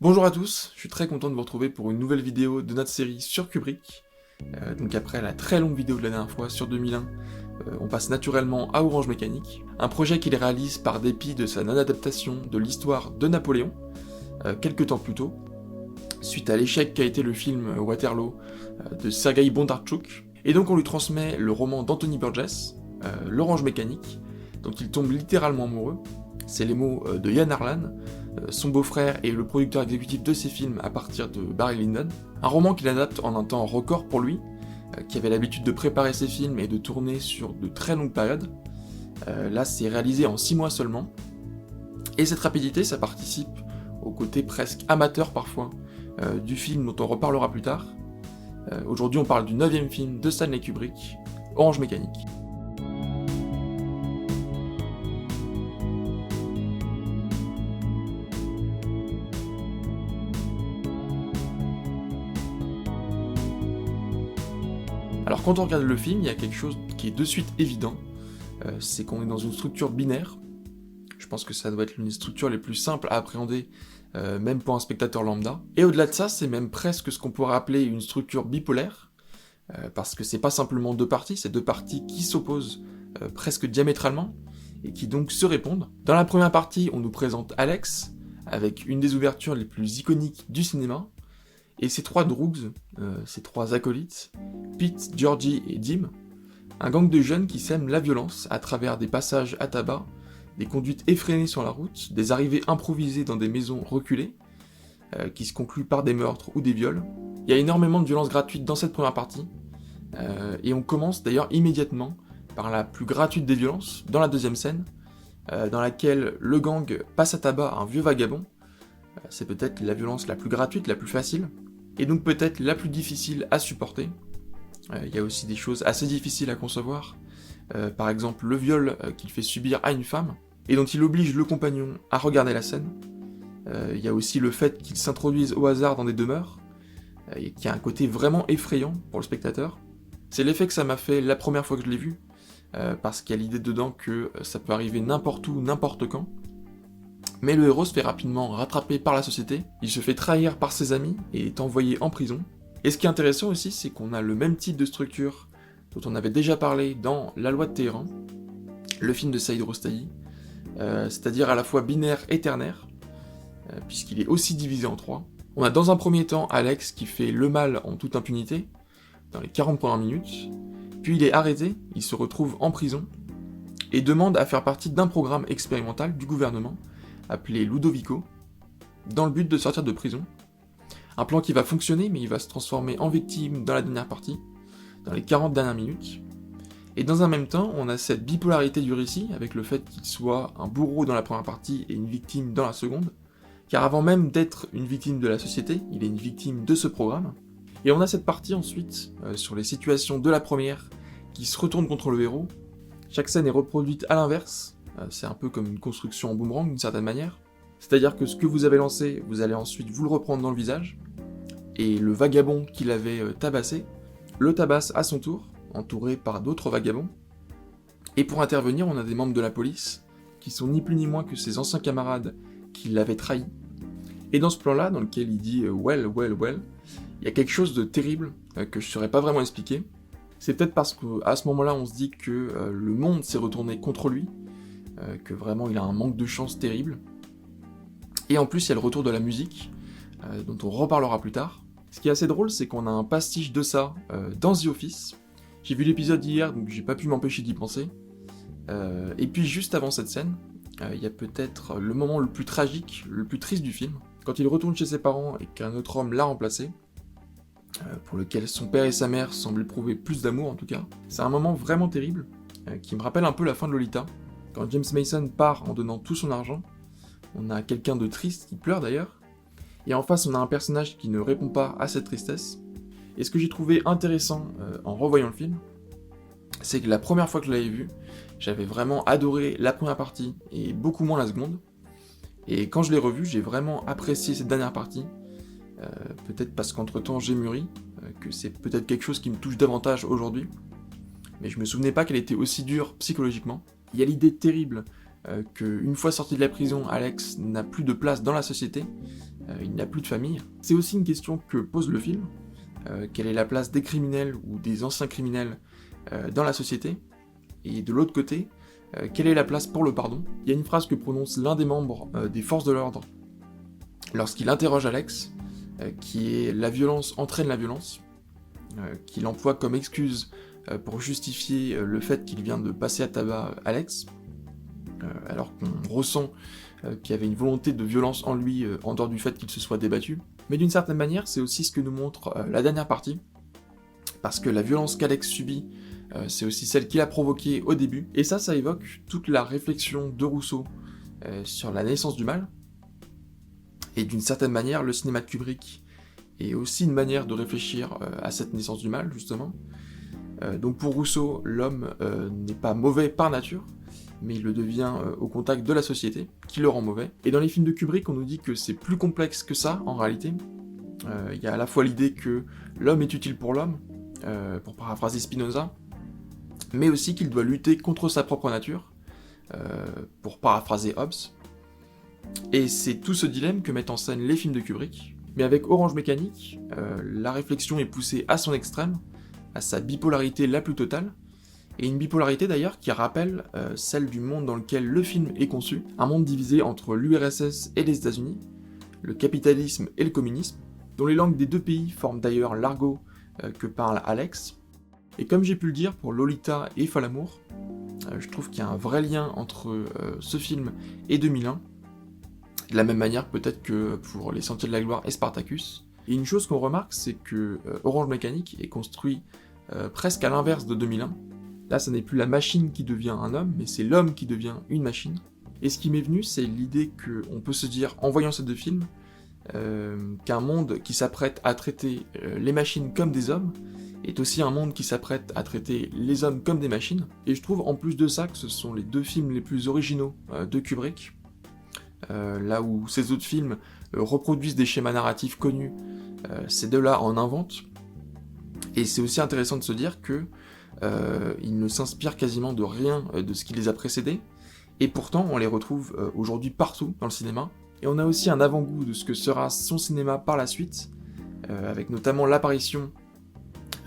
Bonjour à tous, je suis très content de vous retrouver pour une nouvelle vidéo de notre série sur Kubrick. Donc après la très longue vidéo de la dernière fois sur 2001, on passe naturellement à Orange Mécanique, un projet qu'il réalise par dépit de sa non-adaptation de l'histoire de Napoléon, quelques temps plus tôt, suite à l'échec qu'a été le film Waterloo de Sergei Bondarchuk. Et donc on lui transmet le roman d'Anthony Burgess, L'Orange Mécanique, dont il tombe littéralement amoureux. C'est les mots de Yann Arlan, son beau-frère et le producteur exécutif de ses films à partir de Barry Lyndon. Un roman qu'il adapte en un temps record pour lui, qui avait l'habitude de préparer ses films et de tourner sur de très longues périodes. Là, c'est réalisé en 6 mois seulement. Et cette rapidité, ça participe au côté presque amateur parfois du film dont on reparlera plus tard. Aujourd'hui, on parle du 9e film de Stanley Kubrick, Orange Mécanique. Alors quand on regarde le film, il y a quelque chose qui est de suite évident, c'est qu'on est dans une structure binaire. Je pense que ça doit être l'une des structures les plus simples à appréhender, même pour un spectateur lambda. Et au-delà de ça, c'est même presque ce qu'on pourrait appeler une structure bipolaire, parce que c'est pas simplement deux parties, c'est deux parties qui s'opposent presque diamétralement, et qui donc se répondent. Dans la première partie, on nous présente Alex, avec une des ouvertures les plus iconiques du cinéma, et ces trois droogs, ces trois acolytes, Pete, Georgie et Dim, un gang de jeunes qui sèment la violence à travers des passages à tabac, des conduites effrénées sur la route, des arrivées improvisées dans des maisons reculées, qui se concluent par des meurtres ou des viols. Il y a énormément de violence gratuite dans cette première partie, et on commence d'ailleurs immédiatement par la plus gratuite des violences, dans la deuxième scène, dans laquelle le gang passe à tabac un vieux vagabond. C'est peut-être la violence la plus gratuite, la plus facile, et donc peut-être la plus difficile à supporter. Il y a aussi des choses assez difficiles à concevoir, par exemple le viol qu'il fait subir à une femme, et dont il oblige le compagnon à regarder la scène. Il y a aussi le fait qu'il s'introduise au hasard dans des demeures, et qui a un côté vraiment effrayant pour le spectateur. C'est l'effet que ça m'a fait la première fois que je l'ai vu, parce qu'il y a l'idée dedans que ça peut arriver n'importe où, n'importe quand. Mais le héros se fait rapidement rattraper par la société, il se fait trahir par ses amis et est envoyé en prison. Et ce qui est intéressant aussi, c'est qu'on a le même type de structure dont on avait déjà parlé dans La Loi de Téhéran, le film de Saïd Rostahi, c'est-à-dire à la fois binaire et ternaire, puisqu'il est aussi divisé en trois. On a dans un premier temps Alex qui fait le mal en toute impunité, dans les 40 premières minutes, puis il est arrêté, il se retrouve en prison, et demande à faire partie d'un programme expérimental du gouvernement, appelé Ludovico, dans le but de sortir de prison. Un plan qui va fonctionner, mais il va se transformer en victime dans la dernière partie, dans les 40 dernières minutes. Et dans un même temps, on a cette bipolarité du récit, avec le fait qu'il soit un bourreau dans la première partie et une victime dans la seconde, car avant même d'être une victime de la société, il est une victime de ce programme. Et on a cette partie ensuite, sur les situations de la première, qui se retourne contre le héros. Chaque scène est reproduite à l'inverse, c'est un peu comme une construction en boomerang d'une certaine manière. C'est-à-dire que ce que vous avez lancé, vous allez ensuite vous le reprendre dans le visage, et le vagabond qui l'avait tabassé, le tabasse à son tour, entouré par d'autres vagabonds. Et pour intervenir, on a des membres de la police, qui sont ni plus ni moins que ses anciens camarades qui l'avaient trahi. Et dans ce plan-là, dans lequel il dit « well, well, well », il y a quelque chose de terrible que je ne saurais pas vraiment expliquer. C'est peut-être parce qu'à ce moment-là, on se dit que le monde s'est retourné contre lui, que vraiment il a un manque de chance terrible. Et en plus, il y a le retour de la musique, dont on reparlera plus tard. Ce qui est assez drôle, c'est qu'on a un pastiche de ça dans The Office. J'ai vu l'épisode hier, donc j'ai pas pu m'empêcher d'y penser. Et puis juste avant cette scène, il y a peut-être le moment le plus tragique, le plus triste du film, quand il retourne chez ses parents et qu'un autre homme l'a remplacé, pour lequel son père et sa mère semblent éprouver plus d'amour en tout cas. C'est un moment vraiment terrible, qui me rappelle un peu la fin de Lolita. Quand James Mason part en donnant tout son argent, on a quelqu'un de triste qui pleure d'ailleurs, et en face on a un personnage qui ne répond pas à cette tristesse. Et ce que j'ai trouvé intéressant en revoyant le film, c'est que la première fois que je l'avais vu, j'avais vraiment adoré la première partie et beaucoup moins la seconde. Et quand je l'ai revu, j'ai vraiment apprécié cette dernière partie, peut-être parce qu'entre temps j'ai mûri, que c'est peut-être quelque chose qui me touche davantage aujourd'hui, mais je me souvenais pas qu'elle était aussi dure psychologiquement. Il y a l'idée terrible qu'une fois sorti de la prison, Alex n'a plus de place dans la société, il n'a plus de famille. C'est aussi une question que pose le film, quelle est la place des criminels ou des anciens criminels dans la société, et de l'autre côté, quelle est la place pour le pardon. Il y a une phrase que prononce l'un des membres des forces de l'ordre lorsqu'il interroge Alex, qui est « la violence entraîne la violence », qu'il emploie comme excuse pour justifier le fait qu'il vient de passer à tabac Alex, alors qu'on ressent qu'il y avait une volonté de violence en lui, en dehors du fait qu'il se soit débattu. Mais d'une certaine manière, c'est aussi ce que nous montre la dernière partie, parce que la violence qu'Alex subit, c'est aussi celle qu'il a provoquée au début, et ça évoque toute la réflexion de Rousseau sur la naissance du mal, et d'une certaine manière, le cinéma de Kubrick est aussi une manière de réfléchir à cette naissance du mal, justement. Donc pour Rousseau, l'homme n'est pas mauvais par nature, mais il le devient au contact de la société, qui le rend mauvais. Et dans les films de Kubrick, on nous dit que c'est plus complexe que ça, en réalité. Il y a à la fois l'idée que l'homme est utile pour l'homme, pour paraphraser Spinoza, mais aussi qu'il doit lutter contre sa propre nature, pour paraphraser Hobbes. Et c'est tout ce dilemme que mettent en scène les films de Kubrick. Mais avec Orange Mécanique, la réflexion est poussée à son extrême, à sa bipolarité la plus totale, et une bipolarité d'ailleurs qui rappelle celle du monde dans lequel le film est conçu, un monde divisé entre l'URSS et les États-Unis, le capitalisme et le communisme, dont les langues des deux pays forment d'ailleurs l'argot que parle Alex. Et comme j'ai pu le dire pour Lolita et Falamour, je trouve qu'il y a un vrai lien entre ce film et 2001, de la même manière peut-être que pour Les Sentiers de la Gloire et Spartacus. Et une chose qu'on remarque, c'est que Orange Mécanique est construit presque à l'inverse de 2001. Là, ça n'est plus la machine qui devient un homme, mais c'est l'homme qui devient une machine. Et ce qui m'est venu, c'est l'idée qu'on peut se dire, en voyant ces deux films, qu'un monde qui s'apprête à traiter les machines comme des hommes est aussi un monde qui s'apprête à traiter les hommes comme des machines. Et je trouve en plus de ça que ce sont les deux films les plus originaux de Kubrick. Là où ces autres films reproduisent des schémas narratifs connus, ces deux-là en inventent. Et c'est aussi intéressant de se dire que ils ne s'inspirent quasiment de rien de ce qui les a précédés, et pourtant on les retrouve aujourd'hui partout dans le cinéma. Et on a aussi un avant-goût de ce que sera son cinéma par la suite, avec notamment l'apparition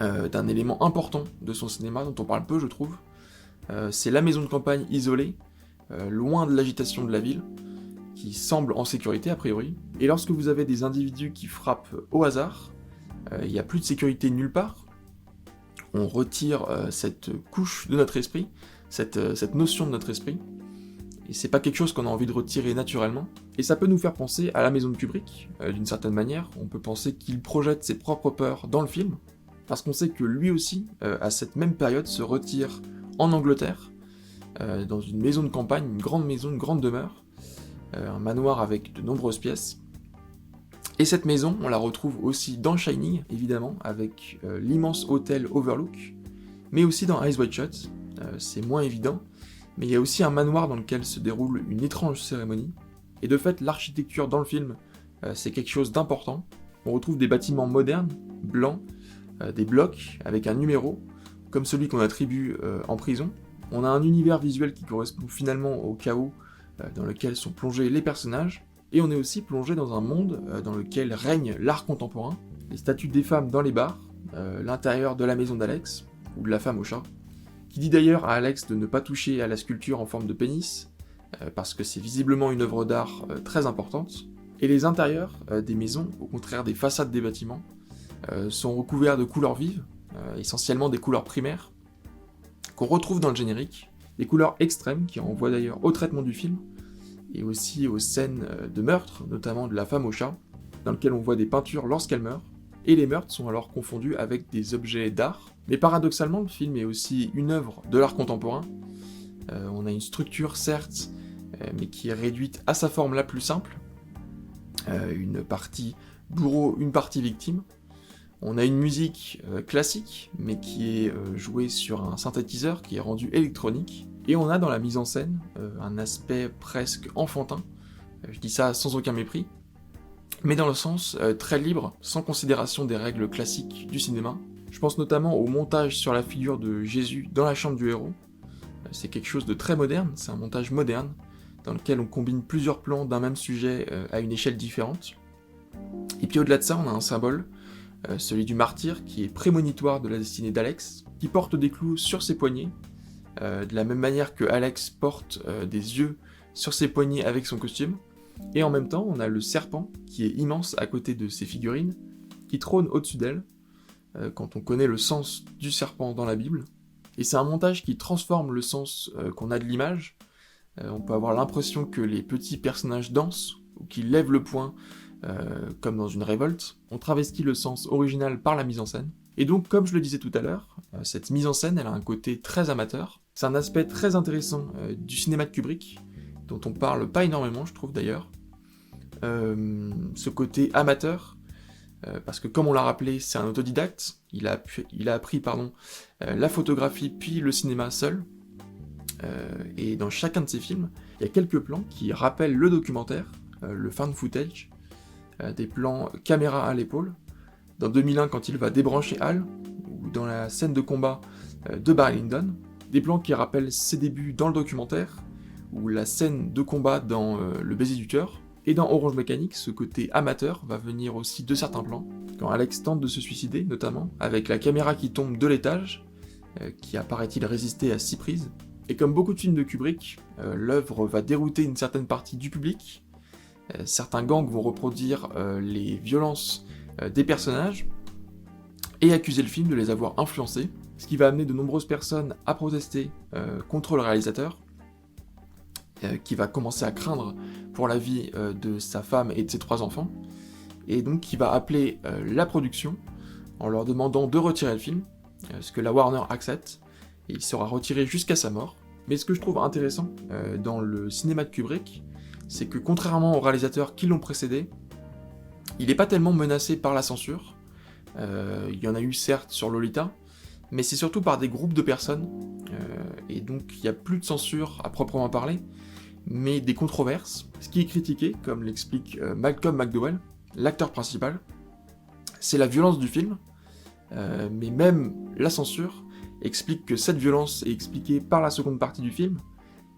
d'un élément important de son cinéma, dont on parle peu je trouve, c'est la maison de campagne isolée, loin de l'agitation de la ville, qui semble en sécurité a priori. Et lorsque vous avez des individus qui frappent au hasard, il n'y a plus de sécurité nulle part, on retire cette couche de notre esprit, cette notion de notre esprit, et c'est pas quelque chose qu'on a envie de retirer naturellement, et ça peut nous faire penser à la maison de Kubrick, d'une certaine manière. On peut penser qu'il projette ses propres peurs dans le film, parce qu'on sait que lui aussi, à cette même période, se retire en Angleterre, dans une maison de campagne, une grande demeure, un manoir avec de nombreuses pièces. Et cette maison, on la retrouve aussi dans Shining, évidemment, avec l'immense hôtel Overlook, mais aussi dans Eyes Wide Shut, c'est moins évident, mais il y a aussi un manoir dans lequel se déroule une étrange cérémonie, et de fait, l'architecture dans le film, c'est quelque chose d'important. On retrouve des bâtiments modernes, blancs, des blocs avec un numéro, comme celui qu'on attribue en prison. On a un univers visuel qui correspond finalement au chaos dans lequel sont plongés les personnages, et on est aussi plongé dans un monde dans lequel règne l'art contemporain, les statues des femmes dans les bars, l'intérieur de la maison d'Alex, ou de la femme au chat, qui dit d'ailleurs à Alex de ne pas toucher à la sculpture en forme de pénis, parce que c'est visiblement une œuvre d'art très importante, et les intérieurs des maisons, au contraire des façades des bâtiments, sont recouverts de couleurs vives, essentiellement des couleurs primaires, qu'on retrouve dans le générique, des couleurs extrêmes qui renvoient d'ailleurs au traitement du film, et aussi aux scènes de meurtre, notamment de la femme au chat, dans lequel on voit des peintures lorsqu'elle meurt, et les meurtres sont alors confondus avec des objets d'art. Mais paradoxalement, le film est aussi une œuvre de l'art contemporain. On a une structure, certes, mais qui est réduite à sa forme la plus simple, une partie bourreau, une partie victime. On a une musique classique, mais qui est jouée sur un synthétiseur qui est rendu électronique. Et on a dans la mise en scène un aspect presque enfantin, je dis ça sans aucun mépris, mais dans le sens très libre, sans considération des règles classiques du cinéma. Je pense notamment au montage sur la figure de Jésus dans la chambre du héros. C'est quelque chose de très moderne, c'est un montage moderne, dans lequel on combine plusieurs plans d'un même sujet à une échelle différente. Et puis au-delà de ça, on a un symbole, celui du martyr, qui est prémonitoire de la destinée d'Alex, qui porte des clous sur ses poignets, de la même manière que Alex porte des yeux sur ses poignets avec son costume. Et en même temps, on a le serpent, qui est immense à côté de ses figurines, qui trône au-dessus d'elle, quand on connaît le sens du serpent dans la Bible. Et c'est un montage qui transforme le sens qu'on a de l'image. On peut avoir l'impression que les petits personnages dansent, ou qu'ils lèvent le poing, comme dans une révolte. On travestit le sens original par la mise en scène. Et donc, comme je le disais tout à l'heure, cette mise en scène, elle a un côté très amateur. C'est un aspect très intéressant du cinéma de Kubrick, dont on parle pas énormément, je trouve d'ailleurs. Ce côté amateur, parce que comme on l'a rappelé, c'est un autodidacte, il a appris la photographie puis le cinéma seul, et dans chacun de ses films, il y a quelques plans qui rappellent le documentaire, le found footage, des plans caméra à l'épaule, dans 2001 quand il va débrancher Hal, ou dans la scène de combat de Barry Lyndon, des plans qui rappellent ses débuts dans le documentaire, ou la scène de combat dans Le baiser du cœur. Et dans Orange Mécanique, ce côté amateur va venir aussi de certains plans, quand Alex tente de se suicider notamment, avec la caméra qui tombe de l'étage, qui a paraît-il résisté à 6 prises. Et comme beaucoup de films de Kubrick, l'œuvre va dérouter une certaine partie du public, certains gangs vont reproduire les violences des personnages, et accuser le film de les avoir influencés, ce qui va amener de nombreuses personnes à protester contre le réalisateur, qui va commencer à craindre pour la vie de sa femme et de ses 3 enfants, et donc qui va appeler la production en leur demandant de retirer le film, ce que la Warner accepte, et il sera retiré jusqu'à sa mort. Mais ce que je trouve intéressant dans le cinéma de Kubrick, c'est que contrairement aux réalisateurs qui l'ont précédé, il n'est pas tellement menacé par la censure. Il y en a eu certes sur Lolita, mais c'est surtout par des groupes de personnes, et donc il n'y a plus de censure à proprement parler, mais des controverses. Ce qui est critiqué, comme l'explique Malcolm McDowell, l'acteur principal, c'est la violence du film, mais même la censure explique que cette violence est expliquée par la seconde partie du film,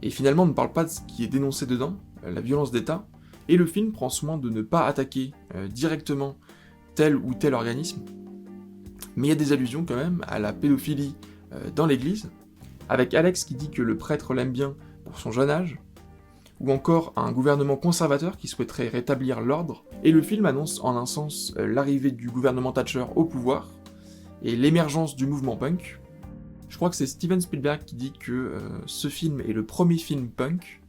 et finalement ne parle pas de ce qui est dénoncé dedans, la violence d'État, et le film prend soin de ne pas attaquer directement tel ou tel organisme, mais il y a des allusions quand même à la pédophilie dans l'église, avec Alex qui dit que le prêtre l'aime bien pour son jeune âge, ou encore un gouvernement conservateur qui souhaiterait rétablir l'ordre, et le film annonce en un sens l'arrivée du gouvernement Thatcher au pouvoir, et l'émergence du mouvement punk. Je crois que c'est Steven Spielberg qui dit que ce film est le premier film punk,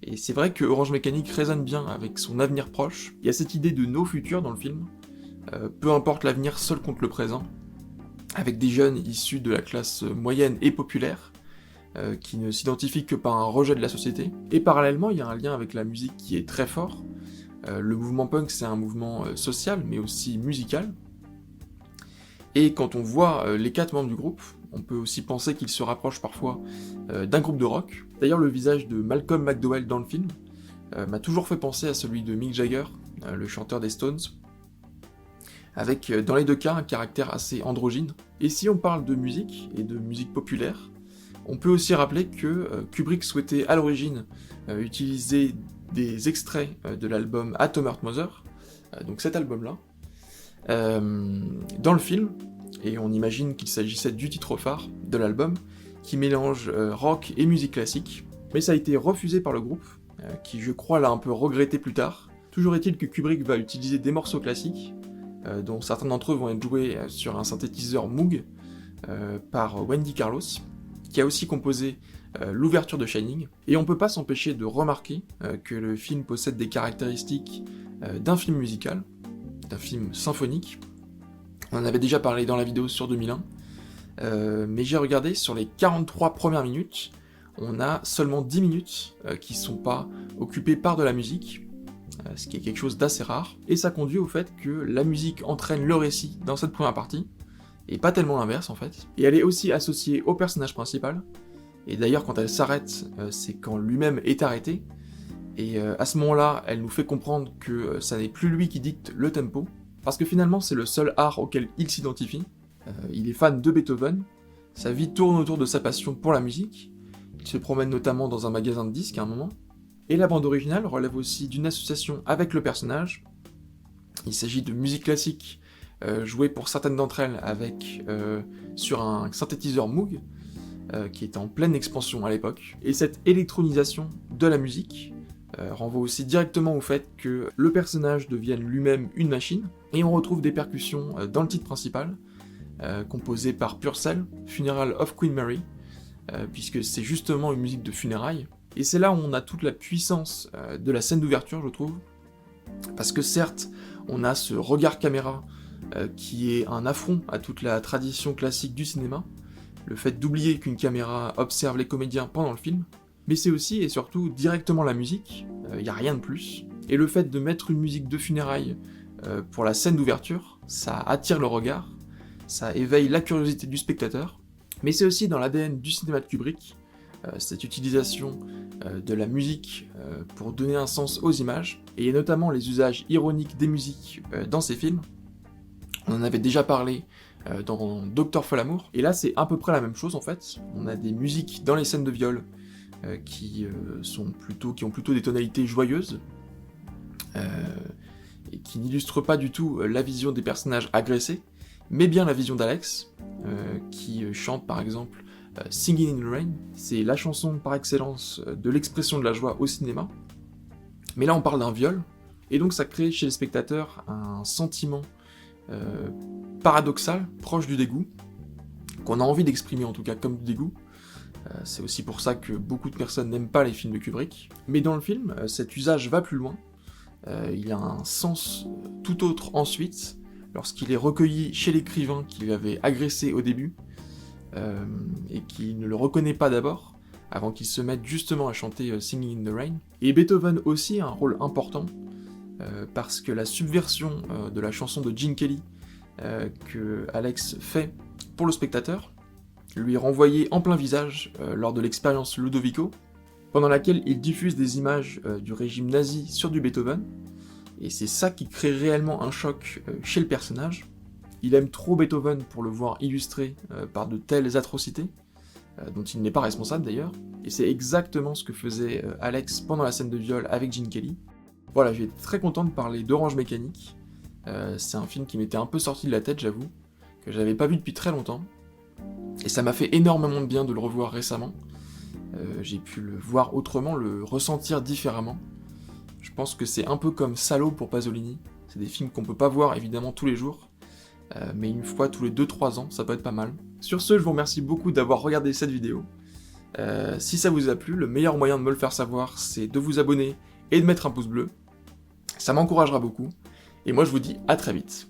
et c'est vrai que Orange Mécanique résonne bien avec son avenir proche. Il y a cette idée de nos futurs dans le film, peu importe l'avenir seul contre le présent, avec des jeunes issus de la classe moyenne et populaire, qui ne s'identifient que par un rejet de la société. Et parallèlement, il y a un lien avec la musique qui est très fort. Le mouvement punk, c'est un mouvement social, mais aussi musical. Et quand on voit les 4 membres du groupe, on peut aussi penser qu'ils se rapprochent parfois d'un groupe de rock. D'ailleurs, le visage de Malcolm McDowell dans le film m'a toujours fait penser à celui de Mick Jagger, le chanteur des Stones, avec dans les 2 cas un caractère assez androgyne. Et si on parle de musique, et de musique populaire, on peut aussi rappeler que Kubrick souhaitait à l'origine utiliser des extraits de l'album Atom Heart Mother, donc cet album-là, dans le film, et on imagine qu'il s'agissait du titre phare de l'album, qui mélange rock et musique classique, mais ça a été refusé par le groupe, qui je crois l'a un peu regretté plus tard. Toujours est-il que Kubrick va utiliser des morceaux classiques, dont certains d'entre eux vont être joués sur un synthétiseur Moog, par Wendy Carlos, qui a aussi composé l'ouverture de Shining, et on peut pas s'empêcher de remarquer que le film possède des caractéristiques d'un film musical, d'un film symphonique. On en avait déjà parlé dans la vidéo sur 2001, mais j'ai regardé, sur les 43 premières minutes, on a seulement 10 minutes qui sont pas occupées par de la musique, ce qui est quelque chose d'assez rare, et ça conduit au fait que la musique entraîne le récit dans cette première partie, et pas tellement l'inverse en fait. Et elle est aussi associée au personnage principal, et d'ailleurs quand elle s'arrête, c'est quand lui-même est arrêté, et à ce moment-là, elle nous fait comprendre que ça n'est plus lui qui dicte le tempo, parce que finalement c'est le seul art auquel il s'identifie. Il est fan de Beethoven, sa vie tourne autour de sa passion pour la musique, il se promène notamment dans un magasin de disques à un moment, Et la bande originale relève aussi d'une association avec le personnage. Il s'agit de musique classique, jouée pour certaines d'entre elles sur un synthétiseur Moog, qui était en pleine expansion à l'époque. Et cette électronisation de la musique renvoie aussi directement au fait que le personnage devienne lui-même une machine, et on retrouve des percussions dans le titre principal, composé par Purcell, Funeral of Queen Mary, puisque c'est justement une musique de funérailles. Et c'est là où on a toute la puissance de la scène d'ouverture, je trouve, parce que certes, on a ce regard caméra qui est un affront à toute la tradition classique du cinéma, le fait d'oublier qu'une caméra observe les comédiens pendant le film, mais c'est aussi et surtout directement la musique, il n'y a rien de plus. Et le fait de mettre une musique de funérailles pour la scène d'ouverture, ça attire le regard, ça éveille la curiosité du spectateur, mais c'est aussi dans l'ADN du cinéma de Kubrick, cette utilisation de la musique pour donner un sens aux images, et notamment les usages ironiques des musiques dans ces films. On en avait déjà parlé dans Docteur Folamour, et là c'est à peu près la même chose en fait. On a des musiques dans les scènes de viol qui ont plutôt des tonalités joyeuses, et qui n'illustrent pas du tout la vision des personnages agressés, mais bien la vision d'Alex, qui chante par exemple Singing in the Rain. C'est la chanson par excellence de l'expression de la joie au cinéma, mais là on parle d'un viol, et donc ça crée chez les spectateurs un sentiment paradoxal, proche du dégoût, qu'on a envie d'exprimer en tout cas comme du dégoût. C'est aussi pour ça que beaucoup de personnes n'aiment pas les films de Kubrick. Mais dans le film, cet usage va plus loin. Il a un sens tout autre ensuite, lorsqu'il est recueilli chez l'écrivain qui lui avait agressé au début, et qui ne le reconnaît pas d'abord, avant qu'il se mette justement à chanter Singing in the Rain. Et Beethoven aussi a un rôle important, parce que la subversion de la chanson de Gene Kelly que Alex fait pour le spectateur, lui est renvoyée en plein visage lors de l'expérience Ludovico, pendant laquelle il diffuse des images du régime nazi sur du Beethoven, et c'est ça qui crée réellement un choc chez le personnage. Il aime trop Beethoven pour le voir illustré par de telles atrocités, dont il n'est pas responsable d'ailleurs, et c'est exactement ce que faisait Alex pendant la scène de viol avec Gene Kelly. Voilà, j'ai été très content de parler d'Orange Mécanique. C'est un film qui m'était un peu sorti de la tête, j'avoue, que j'avais pas vu depuis très longtemps, et ça m'a fait énormément de bien de le revoir récemment. J'ai pu le voir autrement, le ressentir différemment. Je pense que c'est un peu comme Salo pour Pasolini. C'est des films qu'on peut pas voir évidemment tous les jours, mais une fois tous les 2-3 ans, ça peut être pas mal. Sur ce, je vous remercie beaucoup d'avoir regardé cette vidéo. Si ça vous a plu, le meilleur moyen de me le faire savoir, c'est de vous abonner et de mettre un pouce bleu. Ça m'encouragera beaucoup. Et moi je vous dis à très vite.